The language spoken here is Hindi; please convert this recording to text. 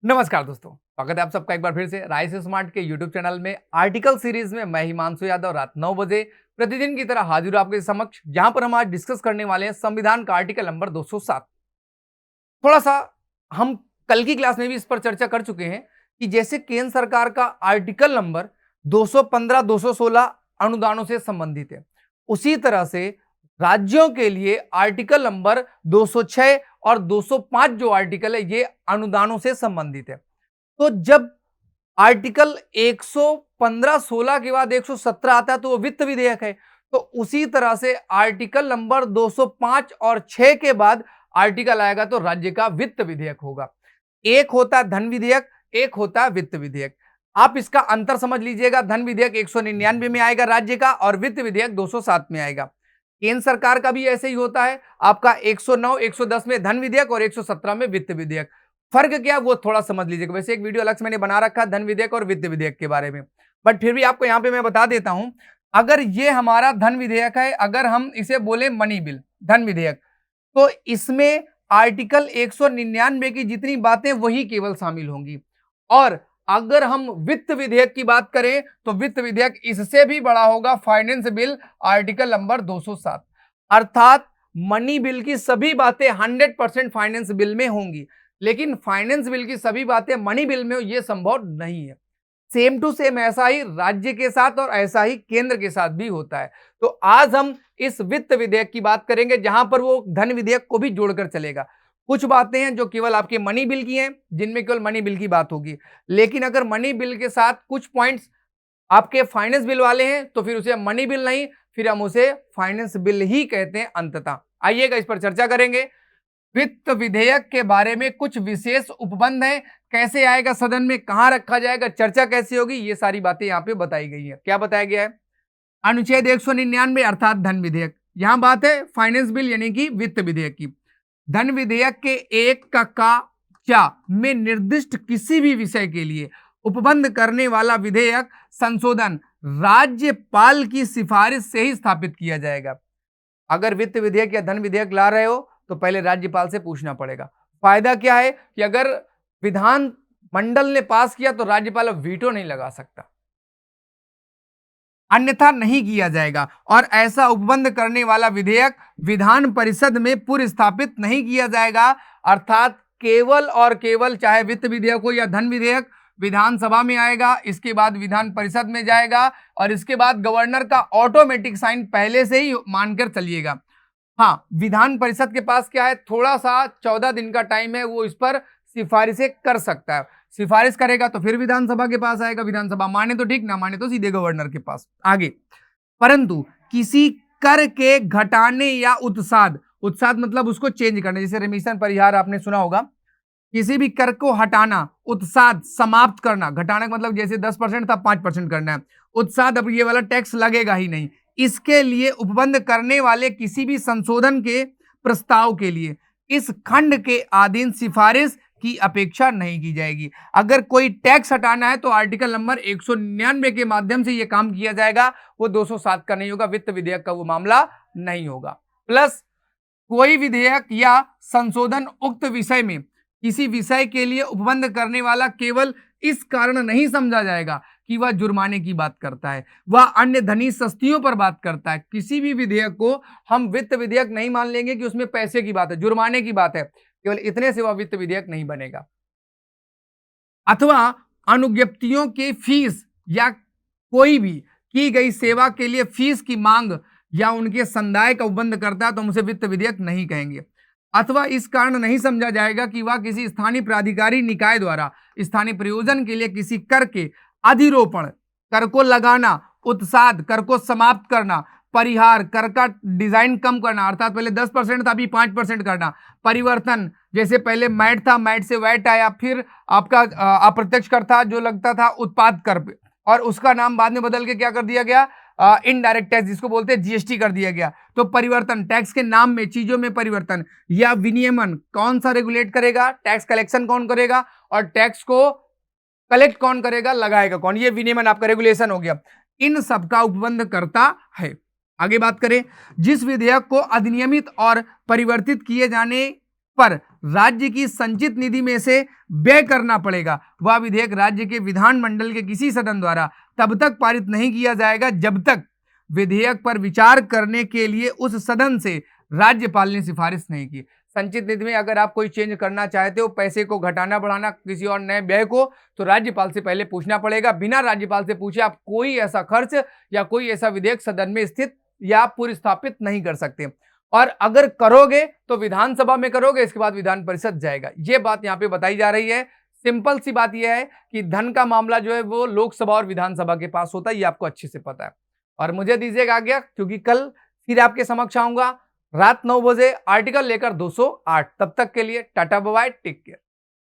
नमस्कार दोस्तों, स्वागत है आप सबका एक बार फिर से राइस स्मार्ट के यूट्यूब चैनल में आर्टिकल सीरीज में। मैं हिमांशु यादव रात 9 बजे प्रतिदिन की तरह हाजिर हूं आपके समक्ष, जहां पर हम आज डिस्कस करने वाले हैं संविधान का आर्टिकल नंबर 207। थोड़ा सा हम कल की क्लास में भी इस पर चर्चा कर चुके हैं कि जैसे केंद्र सरकार का आर्टिकल नंबर 215, 216 अनुदानों से संबंधित है, उसी तरह से राज्यों के लिए आर्टिकल नंबर 206 और 205 जो आर्टिकल है ये अनुदानों से संबंधित है। तो जब आर्टिकल 115, 16 के बाद 117 आता है तो वो वित्त विधेयक है। तो उसी तरह से आर्टिकल नंबर 205 और 6 के बाद आर्टिकल आएगा तो राज्य का वित्त विधेयक होगा। एक होता है धन विधेयक, एक होता है वित्त विधेयक। आप इसका अंतर समझ लीजिएगा, धन विधेयक 199 में आएगा राज्य का और वित्त विधेयक 207 में आएगा। केंद्र सरकार का भी ऐसे ही होता है, आपका 109, 110 में धन विधेयक और 117 में वित्त विधेयक। फर्क क्या वो थोड़ा समझ लीजिएगा। वैसे एक वीडियो अलग से मैंने बना रखा है धन विधेयक और वित्त विधेयक के बारे में, बट फिर भी आपको यहां पे मैं बता देता हूं। अगर ये हमारा धन विधेयक है, अगर हम इसे बोले मनी बिल धन विधेयक, तो इसमें आर्टिकल 199 की जितनी बातें वही केवल शामिल होंगी। और अगर हम वित्त विधेयक की बात करें तो वित्त विधेयक इससे भी बड़ा होगा, फाइनेंस बिल आर्टिकल नंबर 207। अर्थात मनी बिल की सभी बातें 100% फाइनेंस बिल में होंगी, लेकिन फाइनेंस बिल की सभी बातें मनी बिल में हो यह संभव नहीं है। सेम टू सेम ऐसा ही राज्य के साथ और ऐसा ही केंद्र के साथ भी होता है। तो आज हम इस वित्त विधेयक की बात करेंगे जहां पर वो धन विधेयक को भी जोड़कर चलेगा। कुछ बातें हैं जो केवल आपके मनी बिल की हैं, जिनमें केवल मनी बिल की बात होगी, लेकिन अगर मनी बिल के साथ कुछ पॉइंट्स आपके फाइनेंस बिल वाले हैं तो फिर उसे मनी बिल नहीं, फिर हम उसे फाइनेंस बिल ही कहते हैं अंततः। आइएगा इस पर चर्चा करेंगे। वित्त विधेयक के बारे में कुछ विशेष उपबंध है, कैसे आएगा सदन में, कहां रखा जाएगा, चर्चा कैसे होगी, ये सारी बातें यहां पे बताई गई है। क्या बताया गया है? अनुच्छेद 199 अर्थात धन विधेयक, यहां बात है फाइनेंस बिल यानी कि वित्त विधेयक की। धन विधेयक के 1 का क्या में निर्दिष्ट किसी भी विषय के लिए उपबंध करने वाला विधेयक संशोधन राज्यपाल की सिफारिश से ही स्थापित किया जाएगा। अगर वित्त विधेयक या धन विधेयक ला रहे हो तो पहले राज्यपाल से पूछना पड़ेगा। फायदा क्या है कि अगर विधान मंडल ने पास किया तो राज्यपाल अब वीटो नहीं लगा सकता, अन्यथा नहीं किया जाएगा। और ऐसा उपबंध करने वाला विधेयक विधान परिषद में पूर्व स्थापित नहीं किया जाएगा। अर्थात केवल और केवल चाहे वित्त विधेयक हो या धन विधेयक विधानसभा में आएगा, इसके बाद विधान परिषद में जाएगा और इसके बाद गवर्नर का ऑटोमेटिक साइन पहले से ही मानकर चलिएगा। हाँ, विधान परिषद के पास क्या है, थोड़ा सा 14 दिन का टाइम है, वो इस पर सिफारिशें कर सकता है। सिफारिश करेगा तो फिर विधानसभा के पास आएगा, विधानसभा माने तो ठीक, ना माने तो सीधे गवर्नर के पास। आगे, परंतु किसी कर के घटाने या उत्साद मतलब उसको चेंज करना, जैसे रेमिशन परिहार आपने सुना होगा, किसी भी कर को हटाना, उत्साद समाप्त करना, घटाना का मतलब जैसे 10% था 5% करना है, उत्साद अब ये वाला टैक्स लगेगा ही नहीं। इसके लिए उपबंध करने वाले किसी भी संशोधन के प्रस्ताव के लिए इस खंड के अधीन सिफारिश की अपेक्षा नहीं की जाएगी। अगर कोई टैक्स हटाना है तो आर्टिकल नंबर 199 के माध्यम से यह काम किया जाएगा, वो 207 का नहीं होगा, वित्त विधेयक का वो मामला नहीं होगा। प्लस कोई विधेयक या संशोधन उक्त विषय में किसी विषय के लिए उपबंध करने वाला केवल इस कारण नहीं समझा जाएगा कि वह जुर्माने की बात करता है, वह अन्य धनी सस्तियों पर बात करता है। किसी भी विधेयक को हम वित्त विधेयक नहीं मान लेंगे कि उसमें पैसे की बात है, जुर्माने की बात है, केवल इतने से वह वित्त विधेयक नहीं बनेगा। अथवा अनुज्ञप्तियों के फीस या कोई भी की गई सेवा के लिए फीस की मांग या उनके संदाय का उपबंध करता है तो हम उसे वित्त विधेयक नहीं कहेंगे। अथवा इस कारण नहीं समझा जाएगा कि वह किसी स्थानीय प्राधिकारी निकाय द्वारा स्थानीय प्रयोजन के लिए किसी कर के अधिरोपण, कर को लगाना, उत्साद, कर को समाप्त करना, परिहार, कर का डिजाइन कम करना, अर्थात पहले 10% था अभी 5% करना, परिवर्तन, जैसे पहले मैट था, मैट से वैट आया, फिर आपका अप्रत्यक्ष कर था जो लगता था उत्पाद कर पे, और उसका नाम बाद में बदल के क्या कर दिया गया, इनडायरेक्ट टैक्स जिसको बोलते हैं जीएसटी कर दिया गया। तो परिवर्तन, टैक्स के नाम में, चीजों में परिवर्तन या विनियमन, कौन सा रेगुलेट करेगा, टैक्स कलेक्शन कौन करेगा और टैक्स को कलेक्ट कौन करेगा, लगाएगा कौन, ये विनियमन आपका रेगुलेशन हो गया। इन सब का उपबंध करता है। आगे बात करें, जिस विधेयक को अधिनियमित और परिवर्तित किए जाने पर राज्य की संचित निधि में से व्यय करना पड़ेगा, वह विधेयक राज्य के विधानमंडल के किसी सदन द्वारा तब तक पारित नहीं किया जाएगा जब तक विधेयक पर विचार करने के लिए उस सदन से राज्यपाल ने सिफारिश नहीं की। संचित निधि में अगर आप कोई चेंज करना चाहते हो, पैसे को घटाना बढ़ाना, किसी और नए व्यय को, तो राज्यपाल से पहले पूछना पड़ेगा। बिना राज्यपाल से पूछे आप कोई ऐसा खर्च या कोई ऐसा विधेयक सदन में स्थित या पुरस्थापित नहीं कर सकते। और अगर करोगे तो विधानसभा में करोगे, इसके बाद विधान परिषद जाएगा। ये बात यहाँ पे बताई जा रही है। सिंपल सी बात यह है कि धन का मामला जो है वो लोकसभा और विधानसभा के पास होता है, ये आपको अच्छे से पता है। और मुझे दीजिएगा आज्ञा, क्योंकि कल फिर आपके समक्ष आऊंगा रात 9 बजे आर्टिकल लेकर 208। तब तक के लिए tata bye bye, take care.